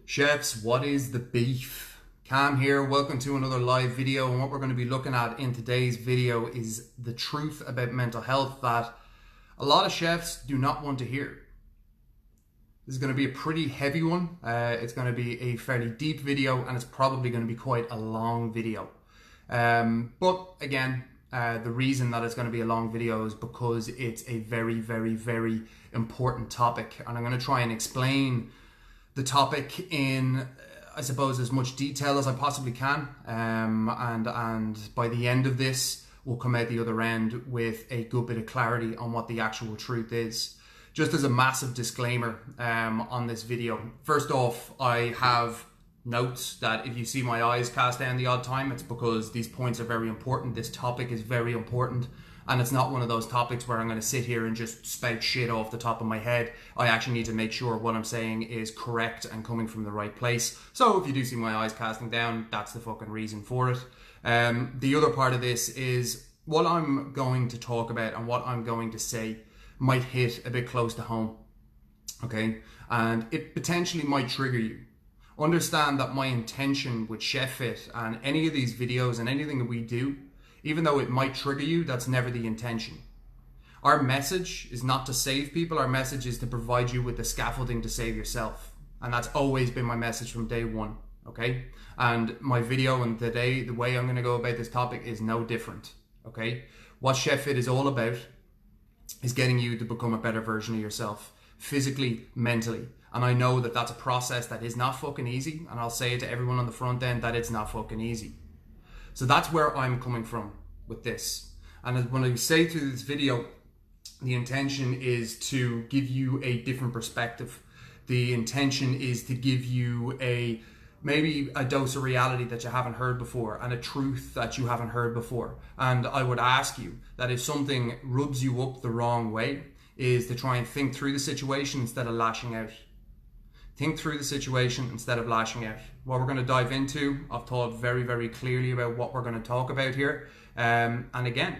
Chefs, what is the beef? Cam here, welcome to another live video, and what we're going to be looking at in today's video is the truth about mental health that a lot of chefs do not want to hear. This is going to be a pretty heavy one. It's going to be a fairly deep video, and it's probably going to be quite a long video. But again, the reason that it's going to be a long video is because it's a very, very, very important topic, and I'm going to try and explain the topic in, I suppose, as much detail as I possibly can, and by the end of this we'll come out the other end with a good bit of clarity on what the actual truth is. Just as a massive disclaimer on this video, first off, I have notes that if you see my eyes cast down the odd time, it's because these points are very important. This topic is very important, and it's not one of those topics where I'm going to sit here and just spout shit off the top of my head. I actually need to make sure what I'm saying is correct and coming from the right place. So if you do see my eyes casting down, that's the fucking reason for it. The other part of this is what I'm going to talk about and what I'm going to say might hit a bit close to home, okay? And it potentially might trigger you. Understand that my intention with ChefFit and any of these videos and anything that we do, even though it might trigger you, that's never the intention. Our message is not to save people. Our message is to provide you with the scaffolding to save yourself. And that's always been my message from day one, okay? And my video and today, the way I'm going to go about this topic is no different, okay? What ChefFit is all about is getting you to become a better version of yourself, physically, mentally. And I know that that's a process that is not fucking easy. And I'll say it to everyone on the front end that it's not fucking easy. So that's where I'm coming from with this. And when I say through this video, the intention is to give you a different perspective. The intention is to give you maybe a dose of reality that you haven't heard before and a truth that you haven't heard before. And I would ask you that if something rubs you up the wrong way, is to try and think through the situation instead of lashing out. Think through the situation instead of lashing out. What we're going to dive into, I've thought very, very clearly about what we're going to talk about here. And again,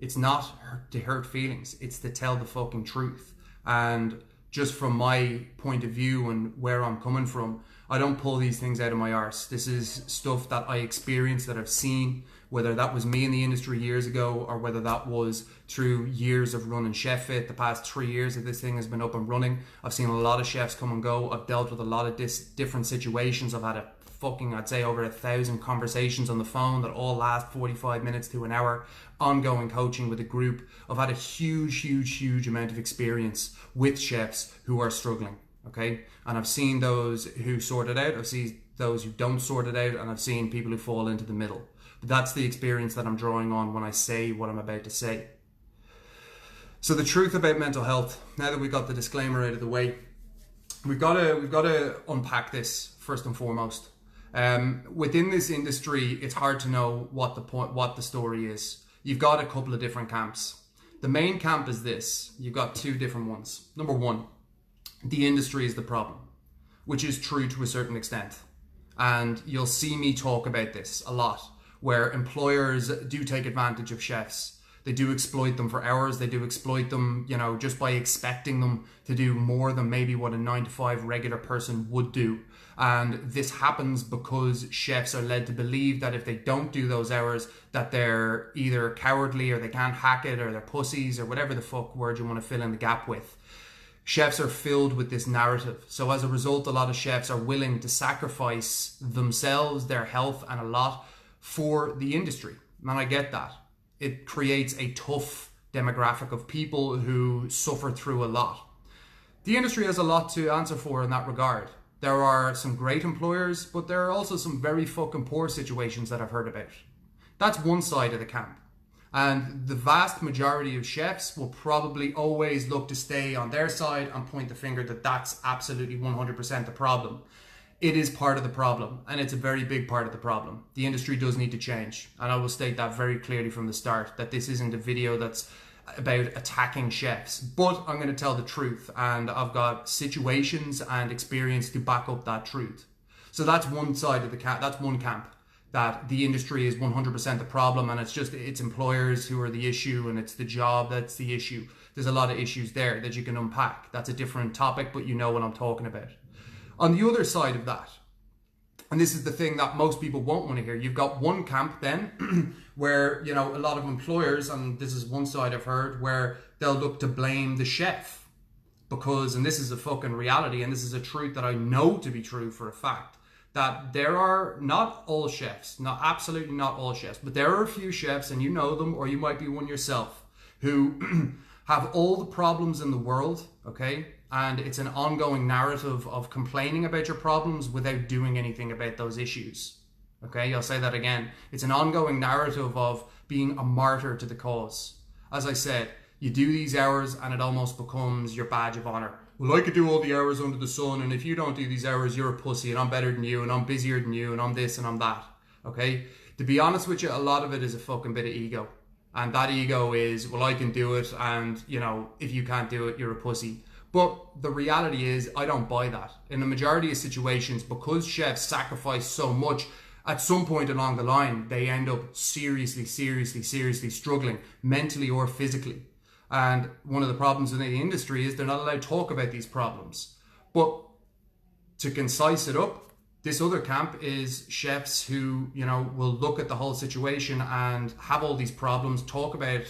it's not to hurt feelings. It's to tell the fucking truth. And just from my point of view and where I'm coming from, I don't pull these things out of my arse. This is stuff that I experienced, that I've seen, whether that was me in the industry years ago or whether that was through years of running ChefFit, the past 3 years that this thing has been up and running. I've seen a lot of chefs come and go. I've dealt with a lot of different situations. I've had I'd say over 1,000 conversations on the phone that all last 45 minutes to an hour, ongoing coaching with a group. I've had a huge amount of experience with chefs who are struggling, okay? And I've seen those who sort it out, I've seen those who don't sort it out, and I've seen people who fall into the middle. But that's the experience that I'm drawing on when I say what I'm about to say. So the truth about mental health, now that we've got the disclaimer out of the way, we've got to unpack this first and foremost. Within this industry, it's hard to know what the story is. You've got a couple of different camps. The main camp is this. You've got two different ones. Number one, the industry is the problem, which is true to a certain extent. And you'll see me talk about this a lot, where employers do take advantage of chefs. They do exploit them for hours. They do exploit them, just by expecting them to do more than maybe what a 9-to-5 regular person would do. And this happens because chefs are led to believe that if they don't do those hours, that they're either cowardly or they can't hack it or they're pussies or whatever the fuck word you want to fill in the gap with. Chefs are filled with this narrative. So as a result, a lot of chefs are willing to sacrifice themselves, their health, and a lot for the industry. And I get that. It creates a tough demographic of people who suffer through a lot. The industry has a lot to answer for in that regard. There are some great employers, but there are also some very fucking poor situations that I've heard about. That's one side of the camp. And the vast majority of chefs will probably always look to stay on their side and point the finger that that's absolutely 100% the problem. It is part of the problem, and it's a very big part of the problem. The industry does need to change, and I will state that very clearly from the start, that this isn't a video that's about attacking chefs, but I'm going to tell the truth, and I've got situations and experience to back up that truth. So that's one side of the camp. That's one camp, that the industry is 100% the problem, and it's employers who are the issue, and it's the job that's the issue. There's a lot of issues there that you can unpack. That's a different topic, but you know what I'm talking about. On the other side of that, and this is the thing that most people won't want to hear, you've got one camp then where, you know, a lot of employers, and this is one side I've heard, where they'll look to blame the chef because, and this is a fucking reality, and this is a truth that I know to be true for a fact, that there are not all chefs, not absolutely not all chefs, but there are a few chefs, and you know them, or you might be one yourself, who have all the problems in the world, okay? And it's an ongoing narrative of complaining about your problems without doing anything about those issues. Okay, I'll say that again. It's an ongoing narrative of being a martyr to the cause. As I said, you do these hours and it almost becomes your badge of honor. Well, I could do all the hours under the sun, and if you don't do these hours, you're a pussy, and I'm better than you, and I'm busier than you, and I'm this and I'm that. Okay? To be honest with you, a lot of it is a fucking bit of ego. And that ego is, well, I can do it, and, you know, if you can't do it, you're a pussy. But the reality is, I don't buy that. In the majority of situations, because chefs sacrifice so much, at some point along the line, they end up seriously struggling, mentally or physically. And one of the problems in the industry is they're not allowed to talk about these problems. But to concise it up, this other camp is chefs who, you know, will look at the whole situation and have all these problems, talk about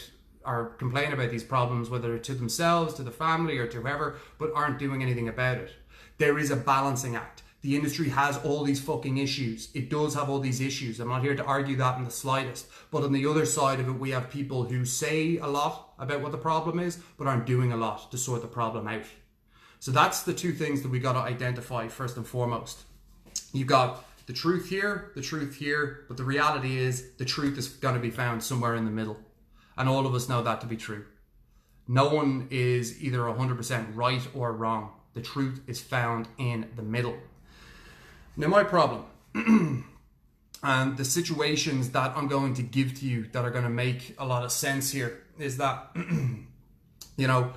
or complain about these problems, whether to themselves, to the family, or to whoever, but aren't doing anything about it. There is a balancing act. The industry has all these fucking issues. It does have all these issues. I'm not here to argue that in the slightest. But on the other side of it, we have people who say a lot about what the problem is, but aren't doing a lot to sort the problem out. So that's the two things that we got to identify first and foremost. You've got the truth here, but the reality is the truth is going to be found somewhere in the middle. And all of us know that to be true. No one is either 100% right or wrong. The truth is found in the middle. Now, my problem and the situations that I'm going to give to you that are going to make a lot of sense here is that, you know,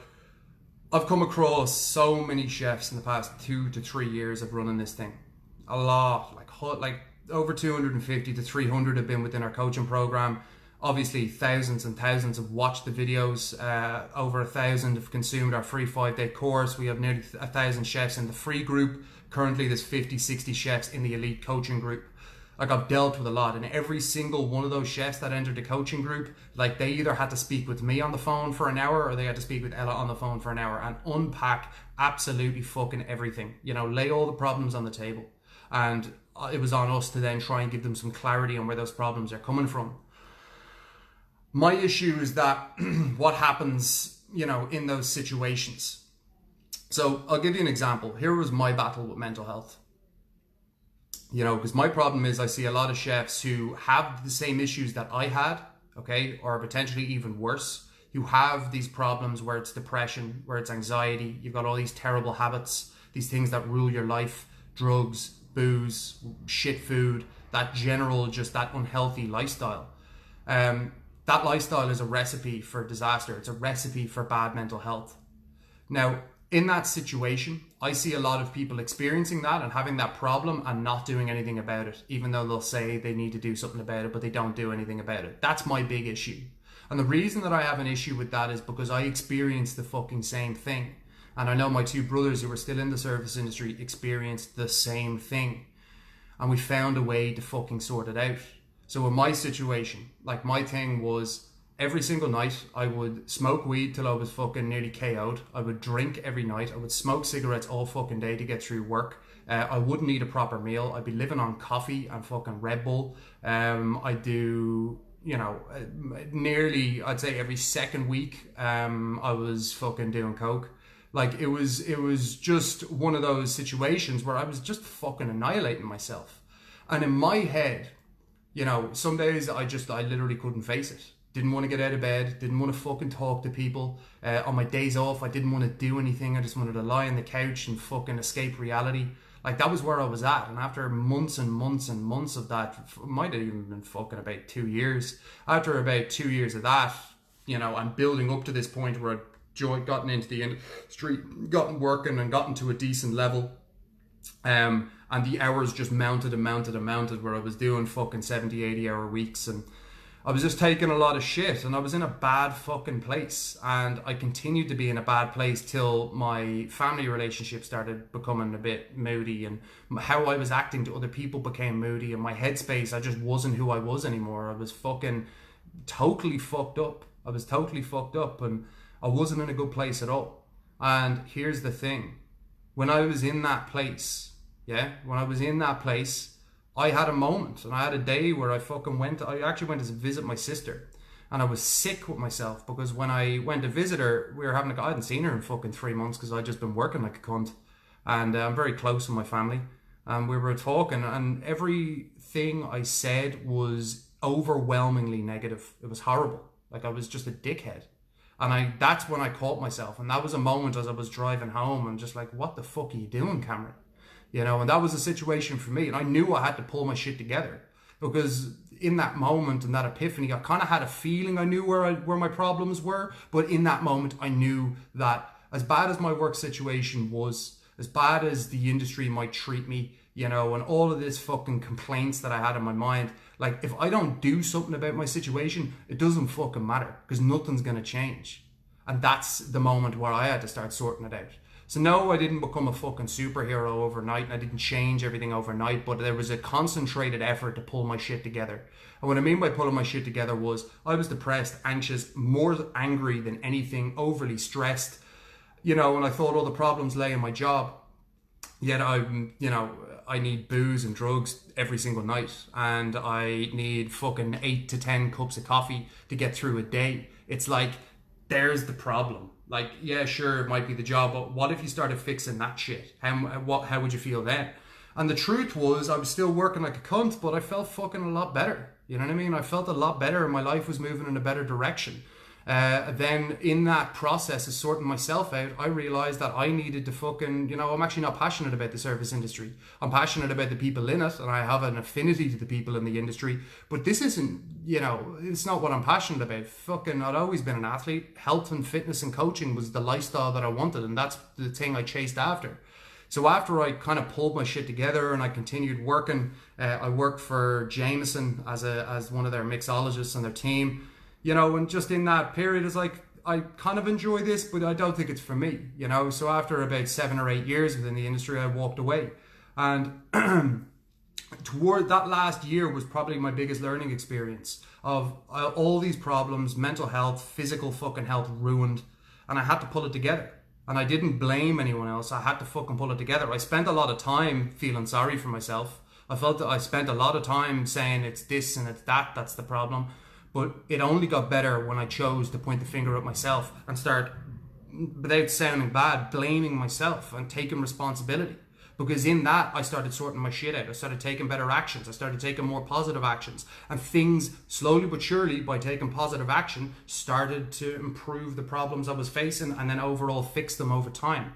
I've come across so many chefs in the past 2 to 3 years of running this thing. A lot, like over 250 to 300 have been within our coaching program. Obviously, thousands and thousands have watched the videos. Over 1,000 have consumed our free 5-day course. We have nearly 1,000 chefs in the free group. Currently, there's 50, 60 chefs in the elite coaching group. Like, I've dealt with a lot, and every single one of those chefs that entered the coaching group, like, they either had to speak with me on the phone for an hour, or they had to speak with Ella on the phone for an hour and unpack absolutely fucking everything. You know, lay all the problems on the table. And it was on us to then try and give them some clarity on where those problems are coming from. My issue is that what happens, you know, in those situations. So I'll give you an example. Here was my battle with mental health. You know, because my problem is I see a lot of chefs who have the same issues that I had, okay, or potentially even worse, who have these problems where it's depression, where it's anxiety, you've got all these terrible habits, these things that rule your life, drugs, booze, shit food, that general, just that unhealthy lifestyle. That lifestyle is a recipe for disaster. It's a recipe for bad mental health. Now, in that situation, I see a lot of people experiencing that and having that problem and not doing anything about it, even though they'll say they need to do something about it, but they don't do anything about it. That's my big issue. And the reason that I have an issue with that is because I experienced the fucking same thing. And I know my two brothers who are still in the service industry experienced the same thing. And we found a way to fucking sort it out. So in my situation, like, my thing was every single night I would smoke weed till I was fucking nearly KO'd. I would drink every night. I would smoke cigarettes all fucking day to get through work. I wouldn't eat a proper meal. I'd be living on coffee and fucking Red Bull. I do, you know, nearly, I'd say every second week, I was fucking doing coke. Like, it was just one of those situations where I was just fucking annihilating myself. And in my head, you know, some days I literally couldn't face it. Didn't want to get out of bed, didn't want to fucking talk to people. On my days off, I didn't want to do anything. I just wanted to lie on the couch and fucking escape reality. Like, that was where I was at. And after months and months and months of that, it might have even been fucking about 2 years. After about 2 years of that, you know, I'm building up to this point where I'd gotten into the industry, gotten working and gotten to a decent level. And the hours just mounted and mounted and mounted, where I was doing fucking 70, 80 hour weeks. And I was just taking a lot of shit, and I was in a bad fucking place. And I continued to be in a bad place till my family relationship started becoming a bit moody, and how I was acting to other people became moody, and my headspace, I just wasn't who I was anymore. I was fucking totally fucked up. I was totally fucked up, and I wasn't in a good place at all. And here's the thing. When I was in that place, when I was in that place, I had a moment, and I had a day where I actually went to visit my sister, and I was sick with myself because when I went to visit her, I hadn't seen her in fucking 3 months because I'd just been working like a cunt, and I'm very close with my family, and we were talking, and everything I said was overwhelmingly negative. It was horrible. Like, I was just a dickhead. And that's when I caught myself, and that was a moment as I was driving home, and just like, what the fuck are you doing, Cameron? You know, and that was a situation for me, and I knew I had to pull my shit together, because in that moment and that epiphany, I kind of had a feeling I knew where my problems were, but in that moment, I knew that as bad as my work situation was, as bad as the industry might treat me, you know, and all of this fucking complaints that I had in my mind, like, if I don't do something about my situation, it doesn't fucking matter, because nothing's going to change. And that's the moment where I had to start sorting it out. So no, I didn't become a fucking superhero overnight, and I didn't change everything overnight, but there was a concentrated effort to pull my shit together. And what I mean by pulling my shit together was I was depressed, anxious, more angry than anything, overly stressed, you know, and I thought all the problems lay in my job. Yet I need booze and drugs every single night, and I need fucking 8 to 10 cups of coffee to get through a day. It's like, there's the problem. Like, yeah, sure, it might be the job, but what if you started fixing that shit? How would you feel then? And the truth was, I was still working like a cunt, but I felt fucking a lot better. You know what I mean? I felt a lot better, and my life was moving in a better direction. Then in that process of sorting myself out, I realized that I needed to fucking, you know, I'm actually not passionate about the service industry. I'm passionate about the people in it, and I have an affinity to the people in the industry, but this isn't, you know, it's not what I'm passionate about. Fucking, I'd always been an athlete. Health and fitness and coaching was the lifestyle that I wanted, and that's the thing I chased after. So after I kind of pulled my shit together and I continued working, I worked for Jameson as one of their mixologists and their team. You know, and just in that period, it's like, I kind of enjoy this, but I don't think it's for me, you know. So after about 7 or 8 years within the industry, I walked away. And toward that last year was probably my biggest learning experience of all these problems, mental health, physical fucking health ruined. And I had to pull it together. And I didn't blame anyone else. I had to fucking pull it together. I spent a lot of time feeling sorry for myself. I felt that I spent a lot of time saying it's this and it's that, that's the problem. But it only got better when I chose to point the finger at myself and start, without sounding bad, blaming myself and taking responsibility. Because in that, I started sorting my shit out. I started taking better actions. I started taking more positive actions. And things, slowly but surely, by taking positive action, started to improve the problems I was facing and then overall fix them over time.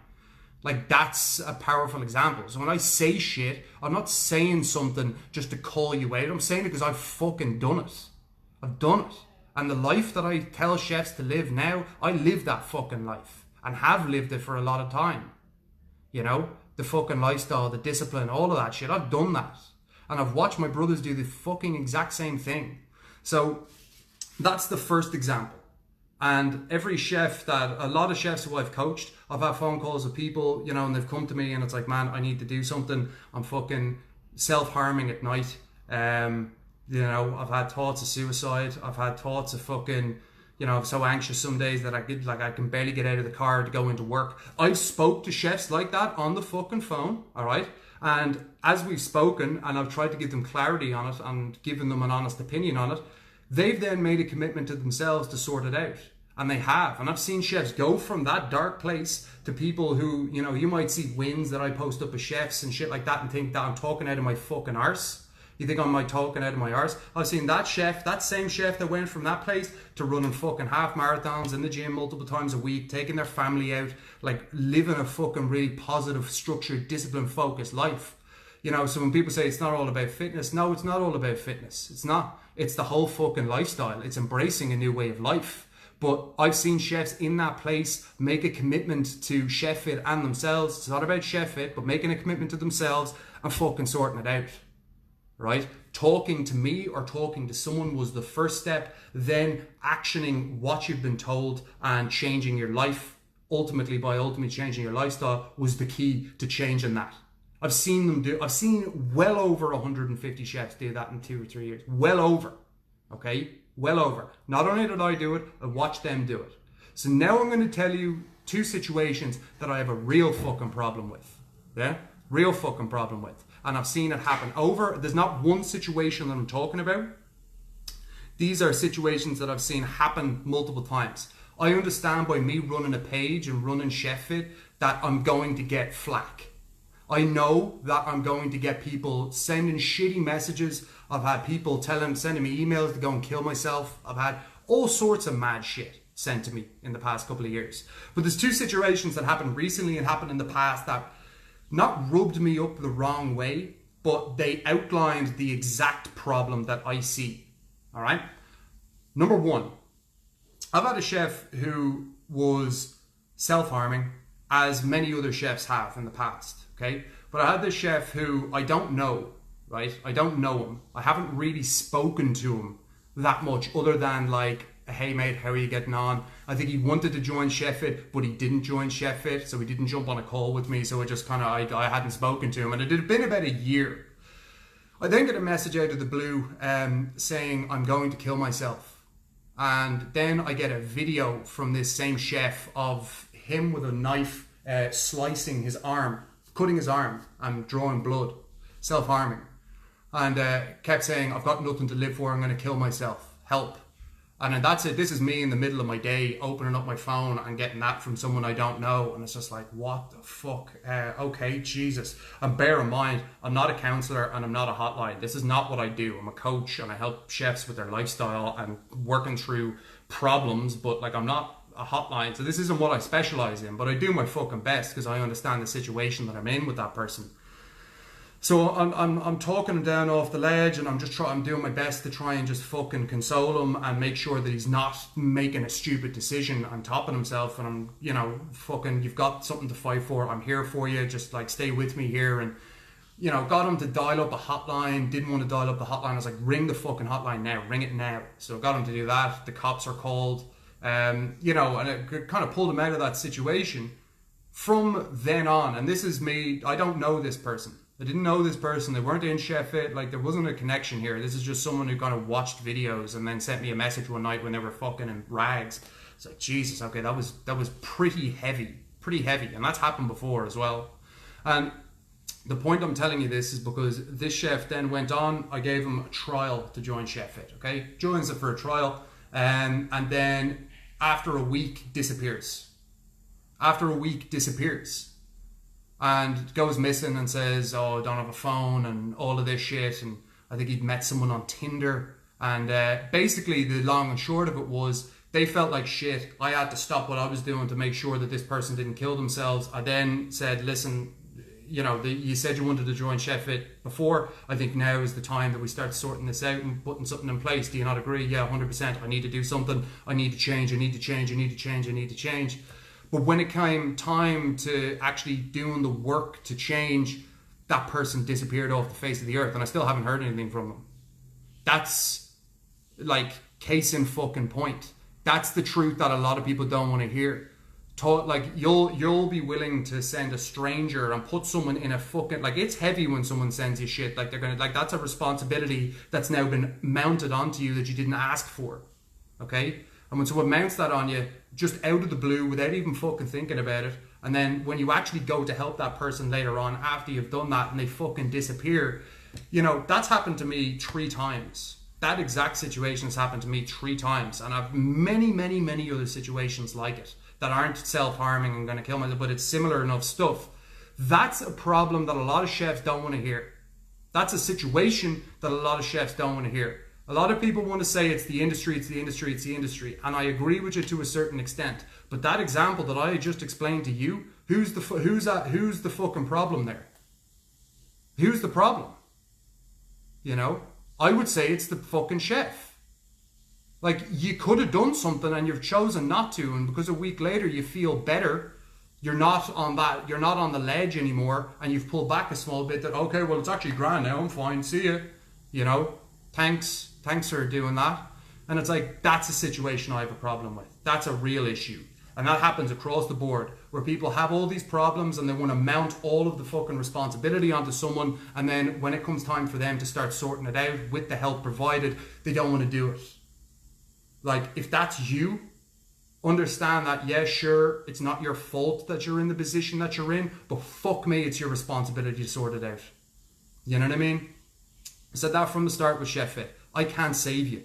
Like, that's a powerful example. So when I say shit, I'm not saying something just to call you out. I'm saying it because I've fucking done it. I've done it. And the life that I tell chefs to live now, I live that fucking life and have lived it for a lot of time. You know, the fucking lifestyle, the discipline, all of that shit. I've done that. And I've watched my brothers do the fucking exact same thing. So that's the first example. And every chef a lot of chefs who I've coached, I've had phone calls with people, you know, and they've come to me and it's like, man, I need to do something. I'm fucking self-harming at night. You know, I've had thoughts of suicide. I've had thoughts of fucking, you know, I'm so anxious some days that I can barely get out of the car to go into work. I've spoke to chefs like that on the fucking phone, all right? And as we've spoken, and I've tried to give them clarity on it and given them an honest opinion on it, they've then made a commitment to themselves to sort it out. And they have. And I've seen chefs go from that dark place to people who, you know, you might see wins that I post up as chefs and shit like that and think that I'm talking out of my fucking arse. You think I'm talking out of my arse? I've seen that chef, that same chef that went from that place to running fucking half marathons in the gym multiple times a week, taking their family out, like living a fucking really positive, structured, disciplined, focused life. You know, so when people say it's not all about fitness, no, it's not all about fitness. It's not. It's the whole fucking lifestyle. It's embracing a new way of life. But I've seen chefs in that place make a commitment to Chef Fit and themselves. It's not about Chef Fit, but making a commitment to themselves and fucking sorting it out. right? Talking to me or talking to someone was the first step, then actioning what you've been told and changing your life, ultimately changing your lifestyle, was the key to changing that. I've seen well over 150 chefs do that in 2 or 3 years. Well over, okay? Well over. Not only did I do it, I watched them do it. So now I'm going to tell you 2 situations that I have a real fucking problem with. Yeah? Real fucking problem with. And I've seen it happen over. There's not one situation that I'm talking about. These are situations that I've seen happen multiple times. I understand by me running a page and running ChefFit that I'm going to get flack. I know that I'm going to get people sending shitty messages. I've had people sending me emails to go and kill myself. I've had all sorts of mad shit sent to me in the past couple of years. But there's 2 situations that happened recently and happened in the past that not rubbed me up the wrong way, but they outlined the exact problem that I see. All right. Number 1, I've had a chef who was self-harming, as many other chefs have in the past. Okay, but I had this chef who I don't know, right? I don't know him. I haven't really spoken to him that much, other than like, hey mate, how are you getting on? I think he wanted to join ChefFit, but he didn't join ChefFit, so he didn't jump on a call with me. So I just kind of, I hadn't spoken to him, and it had been about a year. I then get a message out of the blue saying I'm going to kill myself. And then I get a video from this same chef of him with a knife slicing his arm, cutting his arm and drawing blood, self-harming. And kept saying, I've got nothing to live for, I'm going to kill myself, help. And then that's it. This is me in the middle of my day, opening up my phone and getting that from someone I don't know. And it's just like, what the fuck? Okay, Jesus. And bear in mind, I'm not a counselor and I'm not a hotline. This is not what I do. I'm a coach and I help chefs with their lifestyle and working through problems, but like, I'm not a hotline. So this isn't what I specialize in, but I do my fucking best because I understand the situation that I'm in with that person. So I'm talking him down off the ledge, and I'm doing my best to try and just fucking console him and make sure that he's not making a stupid decision on topping himself. And I'm, you know, fucking, you've got something to fight for. I'm here for you. Just like, stay with me here. And, you know, got him to dial up a hotline. Didn't want to dial up the hotline. I was like, ring the fucking hotline now. Ring it now. So got him to do that. The cops are called. You know, and it kind of pulled him out of that situation. From then on, and this is me, I don't know this person. I didn't know this person. They weren't in ChefFit. Like, there wasn't a connection here. This is just someone who kind of watched videos and then sent me a message one night when they were fucking in rags. It's like, Jesus, okay, that was pretty heavy, and that's happened before as well. And the point I'm telling you this is because this chef then went on. I gave him a trial to join ChefFit. Okay, joins it for a trial, and then after a week disappears. And goes missing and says, oh, I don't have a phone and all of this shit. And I think he'd met someone on Tinder. And basically the long and short of it was, they felt like shit. I had to stop what I was doing to make sure that this person didn't kill themselves. I then said, listen, you know, you said you wanted to join ChefFit before. I think now is the time that we start sorting this out and putting something in place. Do you not agree? Yeah, 100%. I need to do something. I need to change. But when it came time to actually doing the work to change, that person disappeared off the face of the earth, and I still haven't heard anything from them. That's like case in fucking point. That's the truth that a lot of people don't want to hear. Like, you'll be willing to send a stranger and put someone in a fucking, like, it's heavy when someone sends you shit. Like, they're gonna, like, that's a responsibility that's now been mounted onto you that you didn't ask for. Okay? And when someone mounts that on you just out of the blue without even fucking thinking about it, and then when you actually go to help that person later on after you've done that and they fucking disappear, you know, that's happened to me 3 times. That exact situation has happened to me 3 times, and I've many other situations like it that aren't self-harming and going to kill myself, but it's similar enough stuff. That's a problem that a lot of chefs don't want to hear. That's a situation that a lot of chefs don't want to hear. A lot of people want to say it's the industry, and I agree with you to a certain extent. But that example that I just explained to you, who's the fucking problem there? Who's the problem? You know, I would say it's the fucking chef. Like, you could have done something and you've chosen not to, and because a week later you feel better, you're not on the ledge anymore, and you've pulled back a small bit that, okay, well, it's actually grand now, I'm fine, see ya. you know, thanks for doing that. And it's like, that's a situation I have a problem with. That's a real issue. And that happens across the board, where people have all these problems and they want to mount all of the fucking responsibility onto someone, and then when it comes time for them to start sorting it out with the help provided, they don't want to do it. Like, if that's you, understand that, yeah, sure, it's not your fault that you're in the position that you're in, but fuck me, it's your responsibility to sort it out. You know what I mean? I said that from the start with Chef Fit. I can't save you.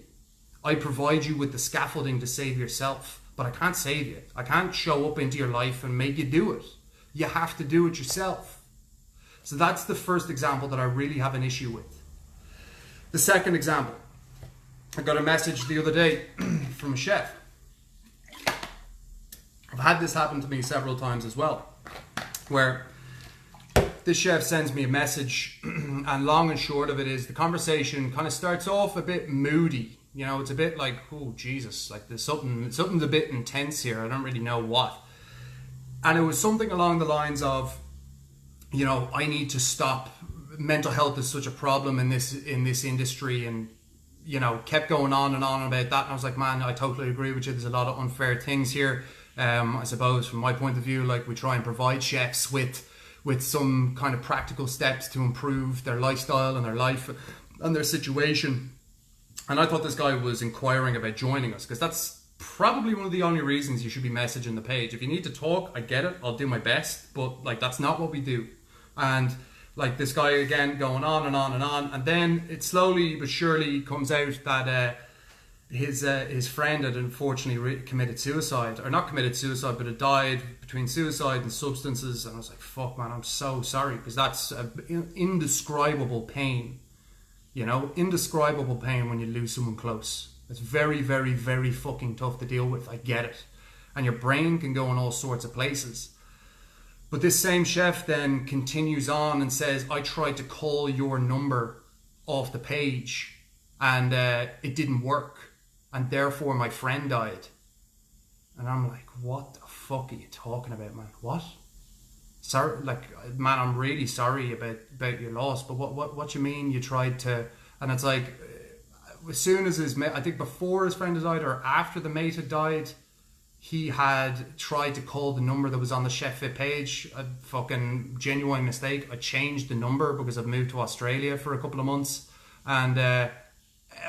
I provide you with the scaffolding to save yourself, but I can't save you. I can't show up into your life and make you do it. You have to do it yourself. So that's the first example that I really have an issue with. The second example, I got a message the other day from a chef. I've had this happen to me several times as well, where this chef sends me a message, and long and short of it is the conversation kind of starts off a bit moody. You know, it's a bit like, oh Jesus, like there's something's a bit intense here. I don't really know what. And it was something along the lines of, you know, I need to stop. Mental health is such a problem in this industry, and you know, kept going on and on about that. And I was like, man, I totally agree with you. There's a lot of unfair things here. I suppose from my point of view, like, we try and provide chefs with some kind of practical steps to improve their lifestyle and their life and their situation. And I thought this guy was inquiring about joining us, because that's probably one of the only reasons you should be messaging the page. If you need to talk, I get it, I'll do my best, but like, that's not what we do. And like, this guy again going on and on and on, and then it slowly but surely comes out that his friend had unfortunately committed suicide, or not committed suicide, but had died between suicide and substances. And I was like, fuck man, I'm so sorry, because that's indescribable pain. You know, indescribable pain when you lose someone close. It's very, very, very fucking tough to deal with. I get it. And your brain can go in all sorts of places. But this same chef then continues on and says, I tried to call your number off the page and it didn't work. And therefore my friend died. And I'm like, what the fuck are you talking about, man? What? Sorry, like, man, I'm really sorry about your loss, but what you mean you tried to? And it's like, as soon as his mate, I think before his friend had died or after the mate had died, he had tried to call the number that was on the Chef Fit page. A fucking genuine mistake. I changed the number because I've moved to Australia for a couple of months, and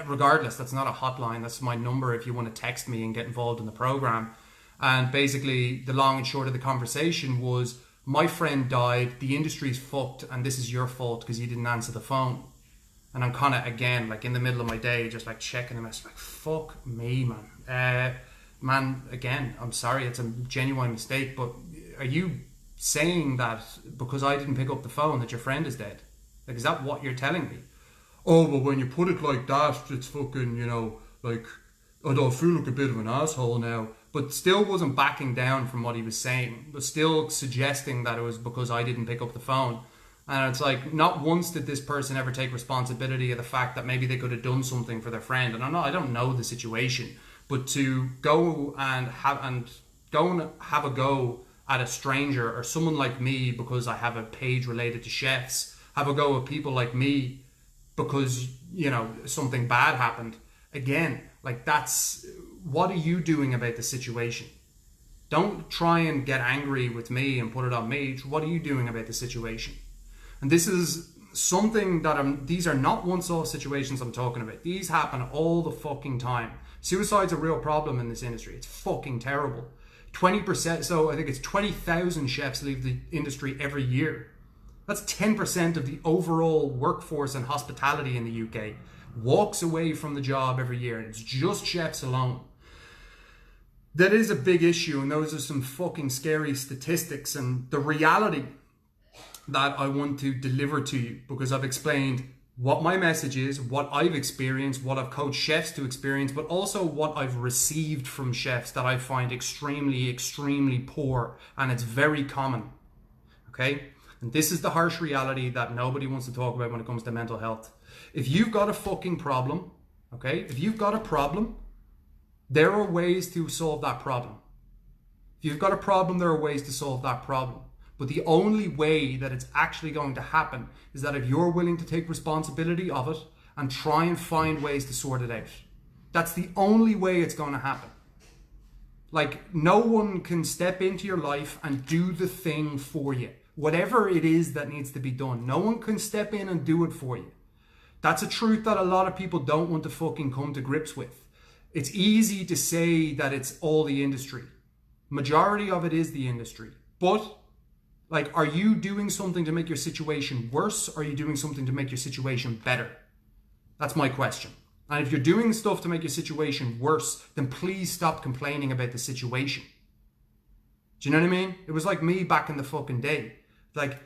regardless, that's not a hotline, that's my number if you want to text me and get involved in the program. And basically the long and short of the conversation was, my friend died, the industry's fucked, and this is your fault because you didn't answer the phone. And I'm kind of, again, like in the middle of my day, just like checking the message, like, fuck me, man. Man, again, I'm sorry, it's a genuine mistake, but are you saying that because I didn't pick up the phone that your friend is dead? Like, is that what you're telling me? Oh, but when you put it like that, it's fucking, you know, like, I don't feel like a bit of an asshole now. But still wasn't backing down from what he was saying, but still suggesting that it was because I didn't pick up the phone. And it's like, not once did this person ever take responsibility of the fact that maybe they could have done something for their friend. And I don't know the situation, but to go and have a go at a stranger or someone like me because I have a page related to chefs, have a go at people like me because, you know, something bad happened. Again, like, that's, what are you doing about the situation? Don't try and get angry with me and put it on me. What are you doing about the situation? And this is something that these are not once-off situations I'm talking about. These happen all the fucking time. Suicide's a real problem in this industry. It's fucking terrible. 20%, so I think it's 20,000 chefs leave the industry every year. That's 10% of the overall workforce in hospitality in the UK walks away from the job every year, and it's just chefs alone. That is a big issue, and those are some fucking scary statistics. And the reality that I want to deliver to you, because I've explained what my message is, what I've experienced, what I've coached chefs to experience, but also what I've received from chefs that I find extremely, extremely poor, and it's very common. Okay? And this is the harsh reality that nobody wants to talk about when it comes to mental health. If you've got a fucking problem, okay? If you've got a problem, there are ways to solve that problem. If you've got a problem, there are ways to solve that problem. But the only way that it's actually going to happen is that if you're willing to take responsibility of it and try and find ways to sort it out. That's the only way it's going to happen. Like, no one can step into your life and do the thing for you. Whatever it is that needs to be done, no one can step in and do it for you. That's a truth that a lot of people don't want to fucking come to grips with. It's easy to say that it's all the industry. Majority of it is the industry. But, like, are you doing something to make your situation worse, or are you doing something to make your situation better? That's my question. And if you're doing stuff to make your situation worse, then please stop complaining about the situation. Do you know what I mean? It was like me back in the fucking day. Like,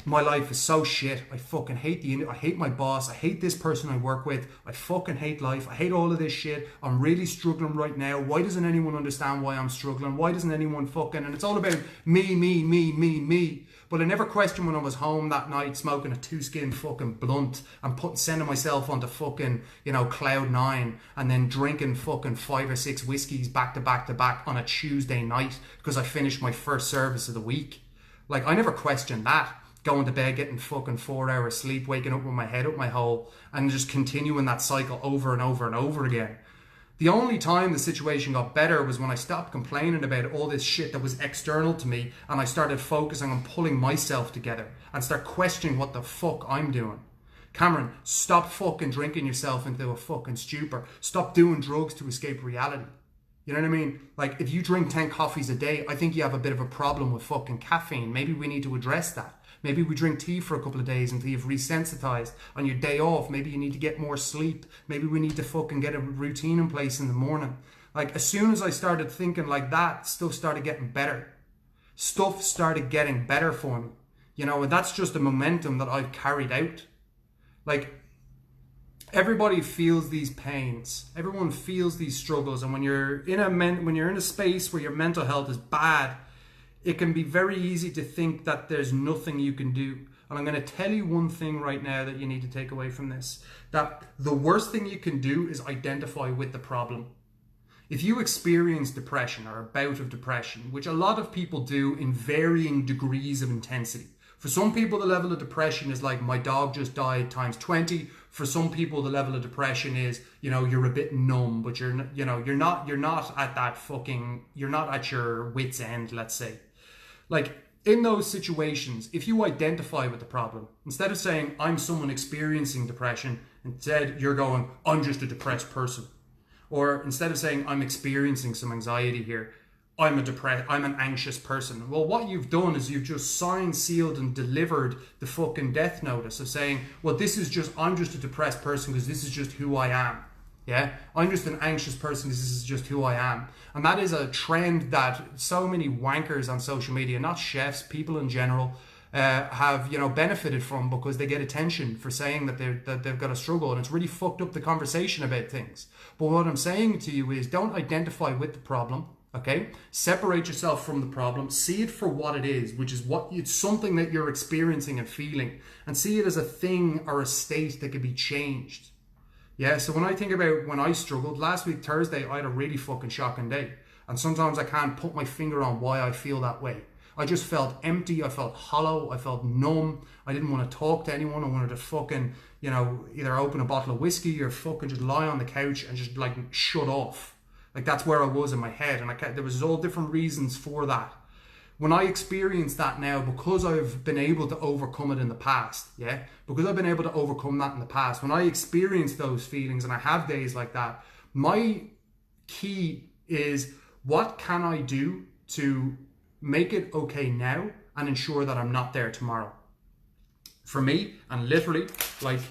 my life is so shit. I fucking hate I hate my boss. I hate this person I work with. I fucking hate life. I hate all of this shit. I'm really struggling right now. Why doesn't anyone understand why I'm struggling? Why doesn't anyone fucking... And it's all about me. But I never questioned when I was home that night smoking a 2-skin fucking blunt and sending myself onto fucking, you know, cloud 9, and then drinking fucking 5 or 6 whiskeys back to back on a Tuesday night because I finished my first service of the week. Like, I never questioned that. Going to bed, getting fucking 4 hours sleep, waking up with my head up my hole, and just continuing that cycle over and over and over again. The only time the situation got better was when I stopped complaining about all this shit that was external to me, and I started focusing on pulling myself together and start questioning what the fuck I'm doing. Cameron, stop fucking drinking yourself into a fucking stupor. Stop doing drugs to escape reality. You know what I mean? Like, if you drink 10 coffees a day, I think you have a bit of a problem with fucking caffeine. Maybe we need to address that. Maybe we drink tea for a couple of days until you've resensitized. On your day off, maybe you need to get more sleep. Maybe we need to fucking get a routine in place in the morning. Like, as soon as I started thinking like that, stuff started getting better. Stuff started getting better for me. You know, and that's just the momentum that I've carried out. Like, everybody feels these pains. Everyone feels these struggles. And when you're in a space where your mental health is bad, it can be very easy to think that there's nothing you can do. And I'm going to tell you one thing right now that you need to take away from this. That the worst thing you can do is identify with the problem. If you experience depression or a bout of depression, which a lot of people do in varying degrees of intensity. For some people, the level of depression is like, my dog just died times 20. For some people, the level of depression is, you know, you're a bit numb, but you're not at that fucking, you're not at your wit's end, let's say. Like, in those situations, if you identify with the problem, instead of saying, I'm someone experiencing depression, instead you're going, I'm just a depressed person. Or instead of saying, I'm experiencing some anxiety here, I'm an anxious person. Well, what you've done is you've just signed, sealed, and delivered the fucking death notice of saying, well, I'm just a depressed person because this is just who I am. Yeah, I'm just an anxious person. This is just who I am. And that is a trend that so many wankers on social media, not chefs, people in general, have, you know, benefited from because they get attention for saying that they've got a struggle, and it's really fucked up the conversation about things. But what I'm saying to you is, don't identify with the problem. Okay, separate yourself from the problem, see it for what it is, which is it's something that you're experiencing and feeling, and see it as a thing or a state that can be changed. Yeah, so when I think about when I struggled, last week Thursday, I had a really fucking shocking day. And sometimes I can't put my finger on why I feel that way. I just felt empty, I felt hollow, I felt numb. I didn't want to talk to anyone. I wanted to fucking, you know, either open a bottle of whiskey or fucking just lie on the couch and just like shut off. Like, that's where I was in my head. And there was all different reasons for that. When I experience that now, because I've been able to overcome it in the past, yeah? Because I've been able to overcome that in the past, when I experience those feelings and I have days like that, my key is, what can I do to make it okay now and ensure that I'm not there tomorrow? For me, and literally, like,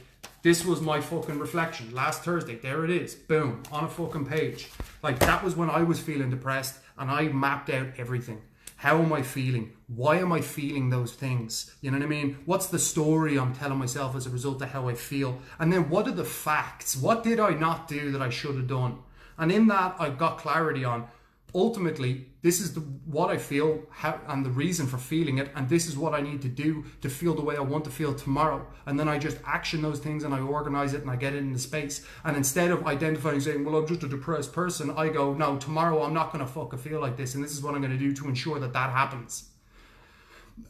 this was my fucking reflection last Thursday. There it is, boom, on a fucking page. Like, that was when I was feeling depressed and I mapped out everything. How am I feeling? Why am I feeling those things? You know what I mean? What's the story I'm telling myself as a result of how I feel? And then what are the facts? What did I not do that I should have done? And in that, I got clarity on, ultimately, this is what I feel and the reason for feeling it, and this is what I need to do to feel the way I want to feel tomorrow. And then I just action those things and I organize it and I get it into space. And instead of identifying, saying, well, I'm just a depressed person, I go, no, tomorrow I'm not going to fucking feel like this, and this is what I'm going to do to ensure that that happens.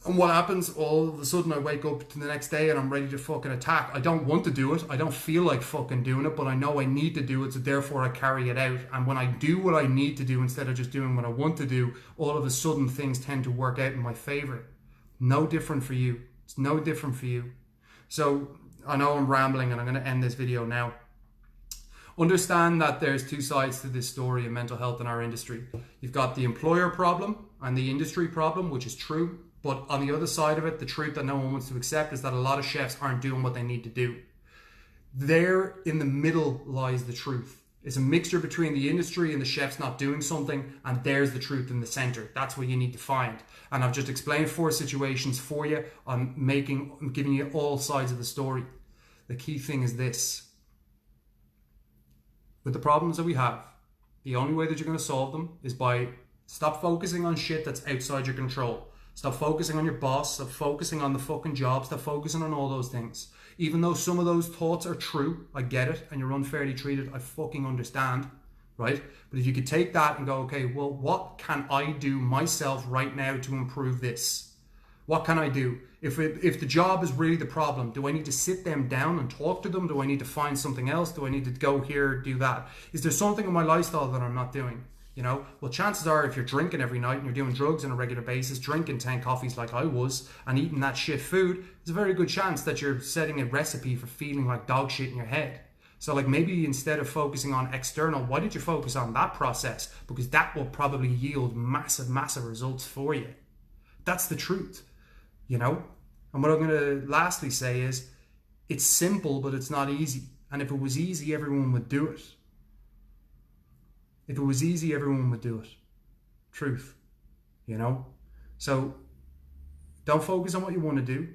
And what happens? All of a sudden I wake up to the next day and I'm ready to fucking attack. I don't want to do it. I don't feel like fucking doing it, but I know I need to do it, so therefore I carry it out. And when I do what I need to do instead of just doing what I want to do, all of a sudden things tend to work out in my favor. No different for you. It's no different for you. So I know I'm rambling and I'm going to end this video now. Understand that there's two sides to this story of mental health in our industry. You've got the employer problem and the industry problem, which is true. But on the other side of it, the truth that no one wants to accept is that a lot of chefs aren't doing what they need to do. There in the middle lies the truth. It's a mixture between the industry and the chefs not doing something, and there's the truth in the center. That's what you need to find. And I've just explained 4 situations for you. I'm giving you all sides of the story. The key thing is this. With the problems that we have, the only way that you're going to solve them is by stop focusing on shit that's outside your control. Stop focusing on your boss, stop focusing on the fucking job, stop focusing on all those things. Even though some of those thoughts are true, I get it, and you're unfairly treated, I fucking understand, right? But if you could take that and go, okay, well, what can I do myself right now to improve this? What can I do? If the job is really the problem, do I need to sit them down and talk to them? Do I need to find something else? Do I need to go here, do that? Is there something in my lifestyle that I'm not doing? You know, well, chances are if you're drinking every night and you're doing drugs on a regular basis, drinking 10 coffees like I was and eating that shit food, there's a very good chance that you're setting a recipe for feeling like dog shit in your head. So like maybe instead of focusing on external, why did you focus on that process? Because that will probably yield massive, massive results for you. That's the truth, you know? And what I'm going to lastly say is it's simple, but it's not easy. And if it was easy, everyone would do it. If it was easy, everyone would do it. Truth, you know? So don't focus on what you want to do.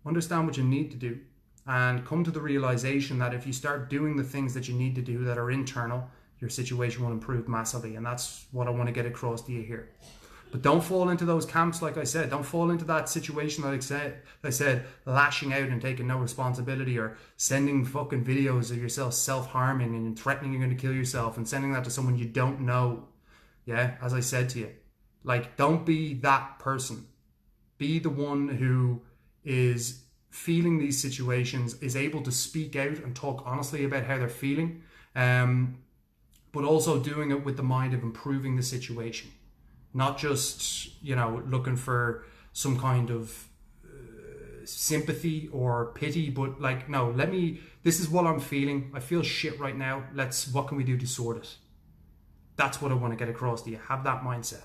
Understand what you need to do. And come to the realization that if you start doing the things that you need to do that are internal, your situation will improve massively. And that's what I want to get across to you here. But don't fall into those camps, like I said. Don't fall into that situation that I said, lashing out and taking no responsibility, or sending fucking videos of yourself self-harming and threatening you're going to kill yourself and sending that to someone you don't know. Yeah, as I said to you. Like, don't be that person. Be the one who is feeling these situations, is able to speak out and talk honestly about how they're feeling, but also doing it with the mind of improving the situation. Not just, you know, looking for some kind of sympathy or pity, but like, no, this is what I'm feeling. I feel shit right now. What can we do to sort it? That's what I want to get across to you. Have that mindset.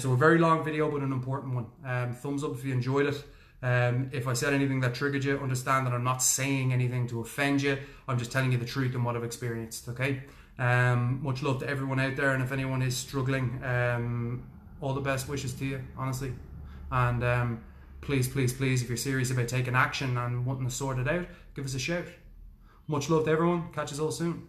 So a very long video, but an important one. Thumbs up if you enjoyed it. If I said anything that triggered you, understand that I'm not saying anything to offend you. I'm just telling you the truth and what I've experienced, okay? Much love to everyone out there, and if anyone is struggling, all the best wishes to you, honestly. And please, please, please, if you're serious about taking action and wanting to sort it out, give us a shout. Much love to everyone. Catch us all soon.